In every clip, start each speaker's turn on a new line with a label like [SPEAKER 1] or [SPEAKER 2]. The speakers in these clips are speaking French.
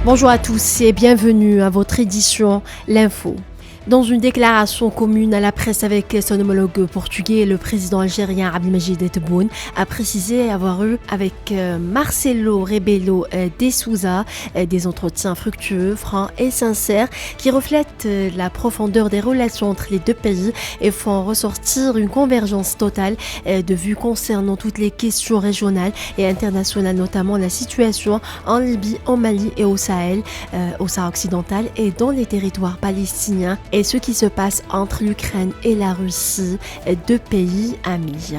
[SPEAKER 1] Bonjour à tous et bienvenue à votre édition L'Info. Dans une déclaration commune à la presse avec son homologue portugais, le président algérien Abdelmadjid Tebboune a précisé avoir eu avec Marcelo Rebelo de Sousa des entretiens fructueux, francs et sincères qui reflètent la profondeur des relations entre les deux pays et font ressortir une convergence totale de vues concernant toutes les questions régionales et internationales, notamment la situation en Libye, au Mali et au Sahel, au Sahara occidental et dans les territoires palestiniens et ce qui se passe entre l'Ukraine et la Russie, deux pays amis.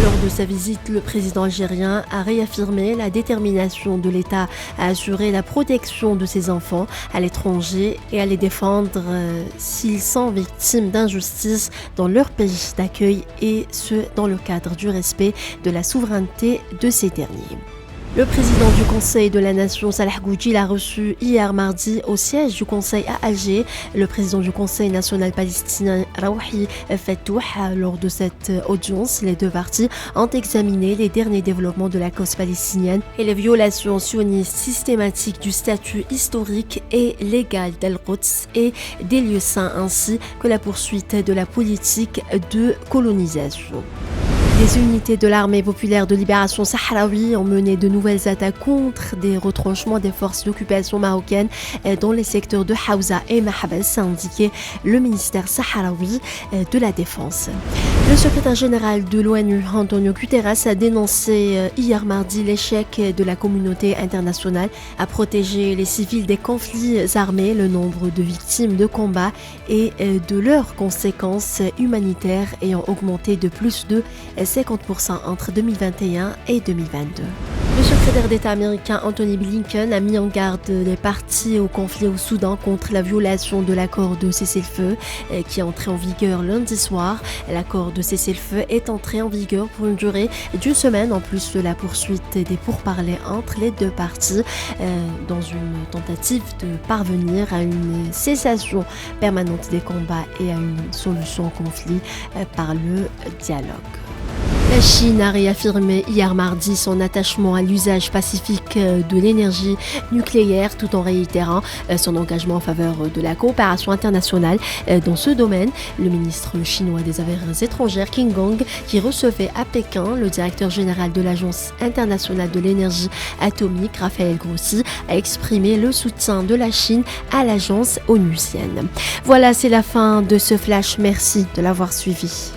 [SPEAKER 1] Lors de sa visite, le président algérien a réaffirmé la détermination de l'État à assurer la protection de ses enfants à l'étranger et à les défendre s'ils sont victimes d'injustice dans leur pays d'accueil et ce dans le cadre du respect de la souveraineté de ces derniers. Le président du Conseil de la Nation, Salah Goudji, l'a reçu hier mardi au siège du Conseil à Alger. Le président du Conseil national palestinien, Rawhi Fattouh. Lors de cette audience, les deux parties ont examiné les derniers développements de la cause palestinienne et les violations sionistes systématiques du statut historique et légal d'Al-Quds et des lieux saints, ainsi que la poursuite de la politique de colonisation. Des unités de l'armée populaire de libération sahraoui ont mené de nouvelles attaques contre des retranchements des forces d'occupation marocaines dans les secteurs de Haouza et Mahabas, a indiqué le ministère sahraoui de la Défense. Le secrétaire général de l'ONU, Antonio Guterres, a dénoncé hier mardi l'échec de la communauté internationale à protéger les civils des conflits armés, le nombre de victimes de combats et de leurs conséquences humanitaires ayant augmenté de plus de 50% entre 2021 et 2022. Le secrétaire d'État américain Anthony Blinken a mis en garde les parties au conflit au Soudan contre la violation de l'accord de cessez-le-feu qui est entré en vigueur lundi soir. L'accord de cessez-le-feu est entré en vigueur pour une durée d'une semaine en plus de la poursuite des pourparlers entre les deux parties dans une tentative de parvenir à une cessation permanente des combats et à une solution au conflit par le dialogue. La Chine a réaffirmé hier mardi son attachement à l'usage pacifique de l'énergie nucléaire tout en réitérant son engagement en faveur de la coopération internationale dans ce domaine. Le ministre chinois des Affaires étrangères Qin Gang, qui recevait à Pékin le directeur général de l'Agence internationale de l'énergie atomique, Raphaël Grossi, a exprimé le soutien de la Chine à l'agence onusienne. Voilà, c'est la fin de ce flash. Merci de l'avoir suivi.